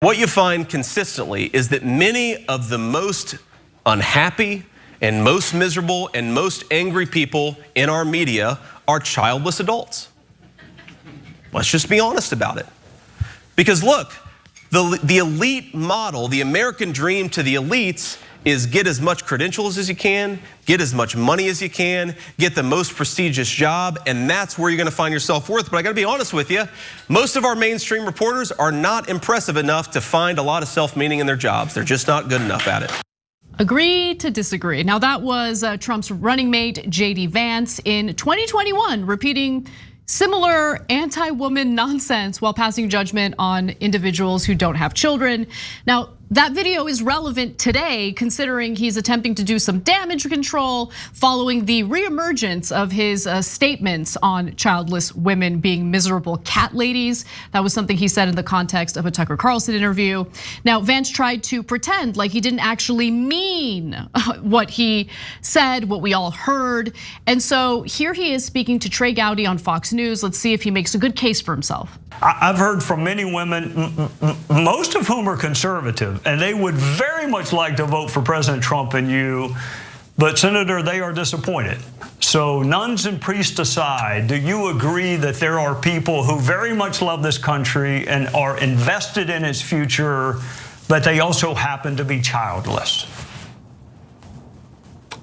What you find consistently is that many of the most unhappy and most miserable and most angry people in our media are childless adults. Let's just be honest about it. Because look, the elite model, the American dream to the elites is get as much credentials as you can, get as much money as you can, get the most prestigious job, and that's where you're gonna find your self-worth. But I gotta be honest with you, most of our mainstream reporters are not impressive enough to find a lot of self-meaning in their jobs. They're just not good enough at it. Agree to disagree. Now that was Trump's running mate, JD Vance, in 2021, repeating similar anti-woman nonsense while passing judgment on individuals who don't have children. Now, that video is relevant today considering he's attempting to do some damage control following the reemergence of his statements on childless women being miserable cat ladies. That was something he said in the context of a Tucker Carlson interview. Now, Vance tried to pretend like he didn't actually mean what he said, what we all heard. And so here he is speaking to Trey Gowdy on Fox News. Let's see if he makes a good case for himself. I've heard from many women, most of whom are conservative, and they would very much like to vote for President Trump and you, but Senator, they are disappointed. So nuns and priests aside, do you agree that there are people who very much love this country and are invested in its future, but they also happen to be childless?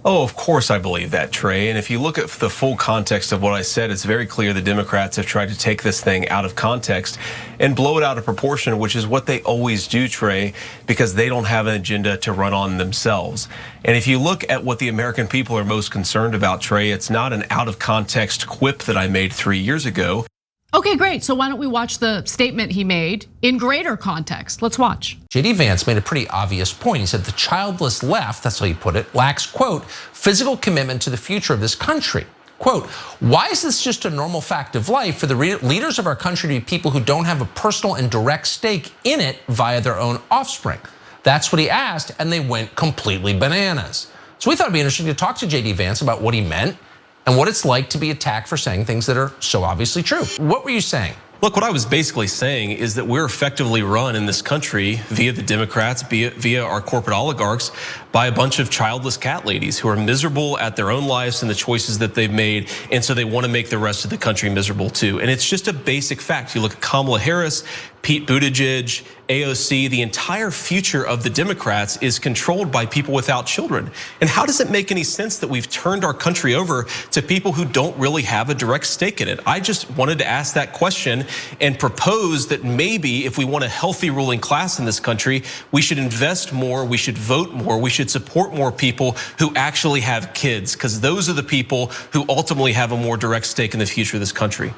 Oh, of course I believe that, Trey. And if you look at the full context of what I said, it's very clear the Democrats have tried to take this thing out of context and blow it out of proportion, which is what they always do, Trey, because they don't have an agenda to run on themselves. And if you look at what the American people are most concerned about, Trey, it's not an out of context quip that I made 3 years ago. Okay, great. So why don't we watch the statement he made in greater context? Let's watch. JD Vance made a pretty obvious point. He said the childless left, that's how he put it, lacks, quote, physical commitment to the future of this country. Quote, why is this just a normal fact of life for the leaders of our country to be people who don't have a personal and direct stake in it via their own offspring? That's what he asked, and they went completely bananas. So we thought it'd be interesting to talk to JD Vance about what he meant and what it's like to be attacked for saying things that are so obviously true. What were you saying? Look, what I was basically saying is that we're effectively run in this country via the Democrats, via our corporate oligarchs, by a bunch of childless cat ladies who are miserable at their own lives and the choices that they've made, and so they want to make the rest of the country miserable too. And it's just a basic fact. You look at Kamala Harris, Pete Buttigieg, AOC, the entire future of the Democrats is controlled by people without children. And how does it make any sense that we've turned our country over to people who don't really have a direct stake in it? I just wanted to ask that question and propose that maybe if we want a healthy ruling class in this country, we should invest more, we should vote more, we should support more people who actually have kids, because those are the people who ultimately have a more direct stake in the future of this country.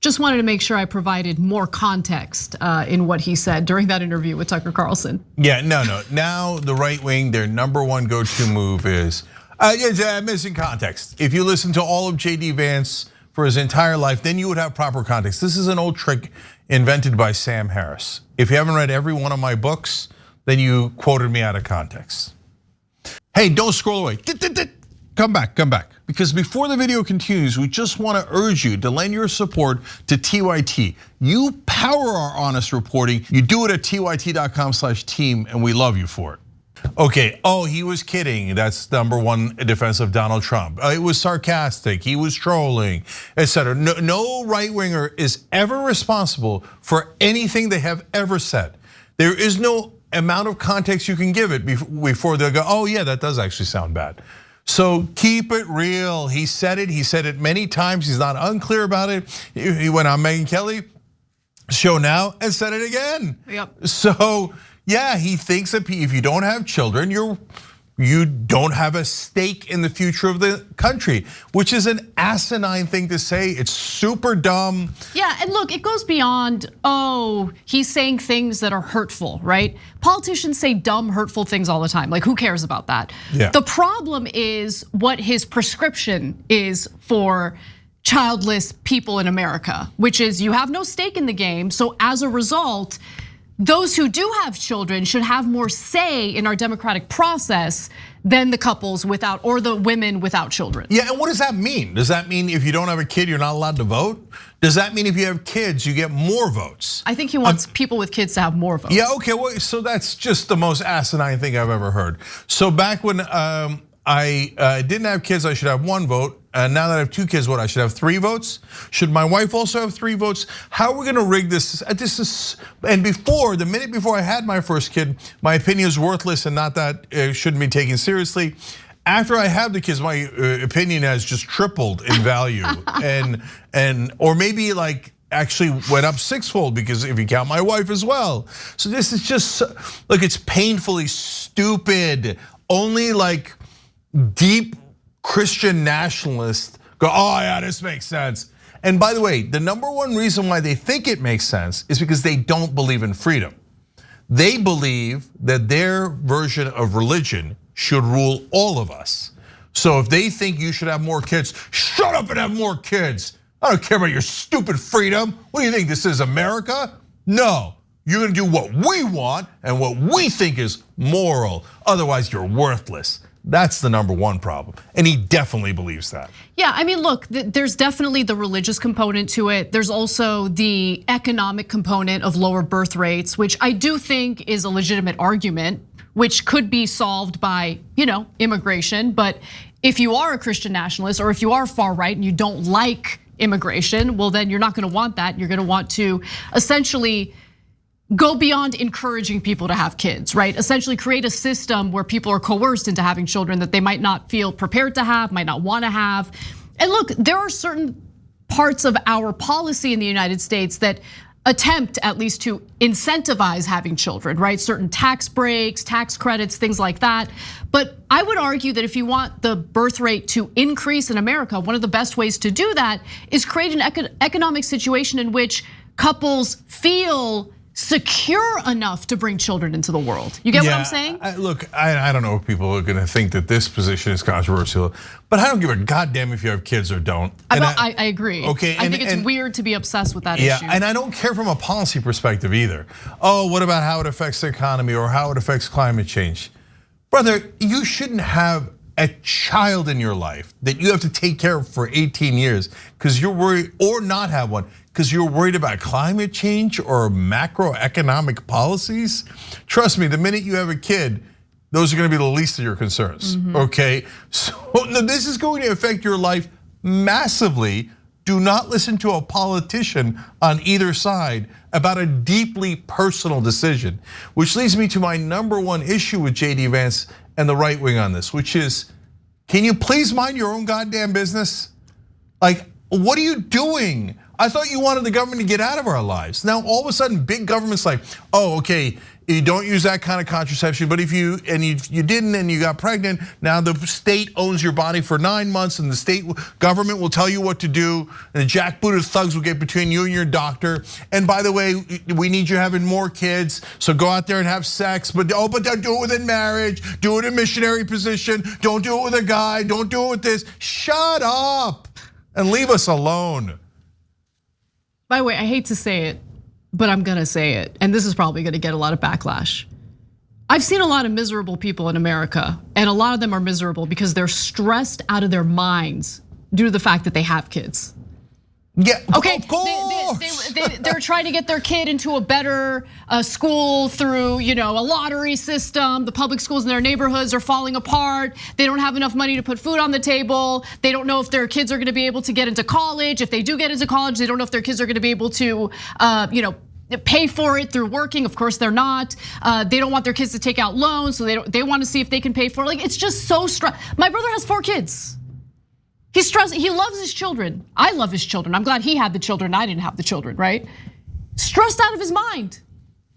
Just wanted to make sure I provided more context in what he said during that interview with Tucker Carlson. Yeah, no. Now the right wing, their number one go-to move is missing context. If you listen to all of JD Vance for his entire life, then you would have proper context. This is an old trick invented by Sam Harris. If you haven't read every one of my books, then you quoted me out of context. Hey, don't scroll away. Come back. Because before the video continues, we just want to urge you to lend your support to TYT. You power our honest reporting. You do it at tyt.com/team, and we love you for it. Okay, he was kidding. That's number one defense of Donald Trump. It was sarcastic, he was trolling, etc. No right-winger is ever responsible for anything they have ever said. There is no amount of context you can give it before they'll go, oh yeah, that does actually sound bad. So keep it real. He said it many times. He's not unclear about it. He went on Megyn Kelly's show now and said it again. Yep. So yeah, he thinks that if you don't have children, you don't have a stake in the future of the country, which is an asinine thing to say. It's super dumb. Yeah, and look, it goes beyond, he's saying things that are hurtful, right? Politicians say dumb, hurtful things all the time. Like, who cares about that? Yeah. The problem is what his prescription is for childless people in America, which is you have no stake in the game. So as a result, those who do have children should have more say in our democratic process than the couples without, or the women without children. Yeah, and what does that mean? Does that mean if you don't have a kid, you're not allowed to vote? Does that mean if you have kids, you get more votes? I think he wants people with kids to have more votes. Yeah, okay, well, so that's just the most asinine thing I've ever heard. So back when I didn't have kids, I should have 1 vote. And now that I have 2 kids, what, I should have 3 votes? Should my wife also have 3 votes? How are we gonna rig this? And the minute before I had my first kid, my opinion is worthless and not that it shouldn't be taken seriously. After I have the kids, my opinion has just tripled in value, or maybe like actually went up 6-fold, because if you count my wife as well. So this is just, look, it's painfully stupid. Only like deep Christian nationalists go, oh yeah, this makes sense. And by the way, the #1 reason why they think it makes sense is because they don't believe in freedom. They believe that their version of religion should rule all of us. So if they think you should have more kids, shut up and have more kids. I don't care about your stupid freedom. What do you think this is, America? No, you're gonna do what we want and what we think is moral. Otherwise, you're worthless. That's the #1 problem, and he definitely believes that. Yeah, I mean, look, there's definitely the religious component to it. There's also the economic component of lower birth rates, which I do think is a legitimate argument, which could be solved by, immigration. But if you are a Christian nationalist, or if you are far right and you don't like immigration, well, then you're not gonna want that. You're gonna want to essentially go beyond encouraging people to have kids, right? Essentially create a system where people are coerced into having children that they might not feel prepared to have, might not wanna have. And look, there are certain parts of our policy in the United States that attempt at least to incentivize having children, right? Certain tax breaks, tax credits, things like that. But I would argue that if you want the birth rate to increase in America, one of the best ways to do that is create an economic situation in which couples feel secure enough to bring children into the world. You get what I'm saying? Look, I don't know if people are gonna think that this position is controversial, but I don't give a goddamn if you have kids or don't. I agree. Okay, I think it's weird to be obsessed with that issue. Yeah, and I don't care from a policy perspective either. Oh, what about how it affects the economy or how it affects climate change? Brother, you shouldn't have a child in your life that you have to take care of for 18 years because you're worried, or not have one because you're worried about climate change or macroeconomic policies. Trust me, the minute you have a kid, those are gonna be the least of your concerns, okay? So this is going to affect your life massively. Do not listen to a politician on either side about a deeply personal decision, which leads me to my #1 issue with JD Vance and the right wing on this, which is, can you please mind your own goddamn business? Like, what are you doing? I thought you wanted the government to get out of our lives. Now, all of a sudden, big government's like, oh, okay, you don't use that kind of contraception, but if you didn't and you got pregnant, now the state owns your body for 9 months and the state government will tell you what to do, and the jackbooted thugs will get between you and your doctor. And by the way, we need you having more kids, so go out there and have sex, but don't do it within marriage, do it in missionary position, don't do it with a guy, don't do it with this. Shut up and leave us alone. By the way, I hate to say it, but I'm gonna say it, and this is probably gonna get a lot of backlash. I've seen a lot of miserable people in America, and a lot of them are miserable because they're stressed out of their minds due to the fact that they have kids. Yeah, okay, of course. They're trying to get their kid into a better school through, a lottery system. The public schools in their neighborhoods are falling apart. They don't have enough money to put food on the table. They don't know if their kids are going to be able to get into college. If they do get into college, they don't know if their kids are going to be able to, pay for it through working. Of course, they're not. They don't want their kids to take out loans, so they want to see if they can pay for it. Like, it's just so stressful. My brother has 4 kids. He's stressed, he loves his children. I love his children. I'm glad he had the children, I didn't have the children, right? Stressed out of his mind.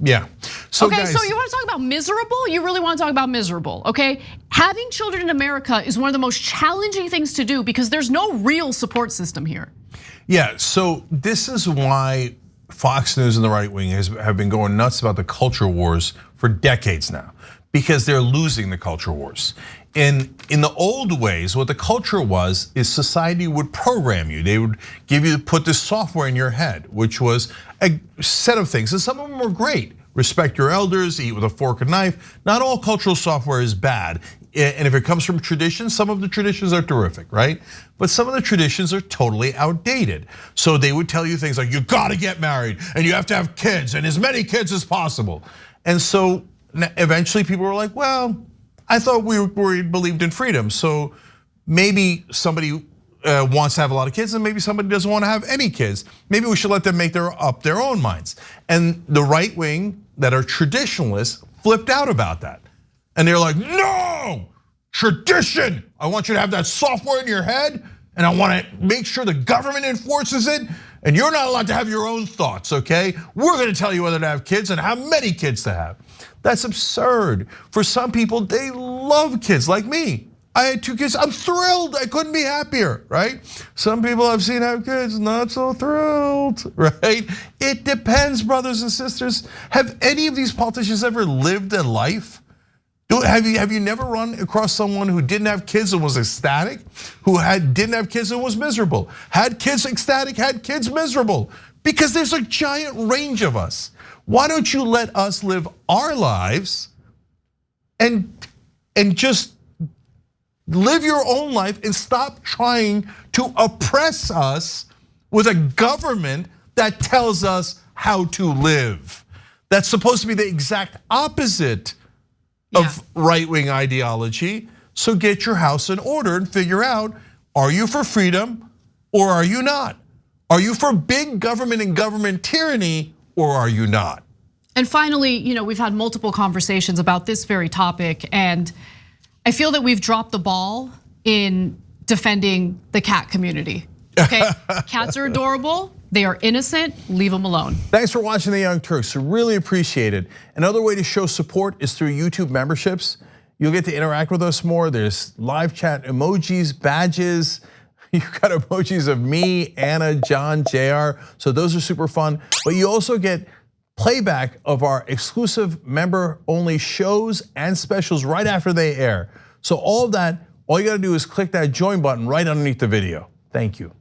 Yeah, so okay, guys, so you wanna talk about miserable? You really wanna talk about miserable, okay? Having children in America is one of the most challenging things to do because there's no real support system here. Yeah, so this is why Fox News and the right wing have been going nuts about the culture wars for decades now, because they're losing the culture wars. In the old ways, what the culture was is society would program you. They would put this software in your head, which was a set of things. And some of them were great. Respect your elders, eat with a fork and knife. Not all cultural software is bad. and if it comes from tradition, some of the traditions are terrific, right? But some of the traditions are totally outdated. So they would tell you things like, you gotta get married and you have to have kids and as many kids as possible. And so eventually people were like, well, I thought we believed in freedom. So maybe somebody wants to have a lot of kids and maybe somebody doesn't want to have any kids. Maybe we should let them make up their own minds. And the right wing that are traditionalists flipped out about that. And they're like, no, tradition. I want you to have that software in your head and I want to make sure the government enforces it and you're not allowed to have your own thoughts, okay? We're gonna tell you whether to have kids and how many kids to have. That's absurd. For some people, they love kids like me. I had 2 kids, I'm thrilled, I couldn't be happier, right? Some people I've seen have kids, not so thrilled, right? It depends, brothers and sisters. Have any of these politicians ever lived a life? Have you never run across someone who didn't have kids and was ecstatic? Who didn't have kids and was miserable? Had kids ecstatic, had kids miserable? Because there's a giant range of us. Why don't you let us live our lives and just live your own life and stop trying to oppress us with a government that tells us how to live. That's supposed to be the exact opposite of right-wing ideology. So get your house in order and figure out, are you for freedom or are you not? Are you for big government and government tyranny or are you not? And finally, we've had multiple conversations about this very topic, and I feel that we've dropped the ball in defending the cat community. Okay, cats are adorable. They are innocent, leave them alone. Thanks for watching The Young Turks, really appreciate it. Another way to show support is through YouTube memberships. You'll get to interact with us more. There's live chat emojis, badges. You've got emojis of me, Anna, John, JR, so those are super fun. But you also get playback of our exclusive member-only shows and specials right after they air. So all of that, all you gotta do is click that join button right underneath the video. Thank you.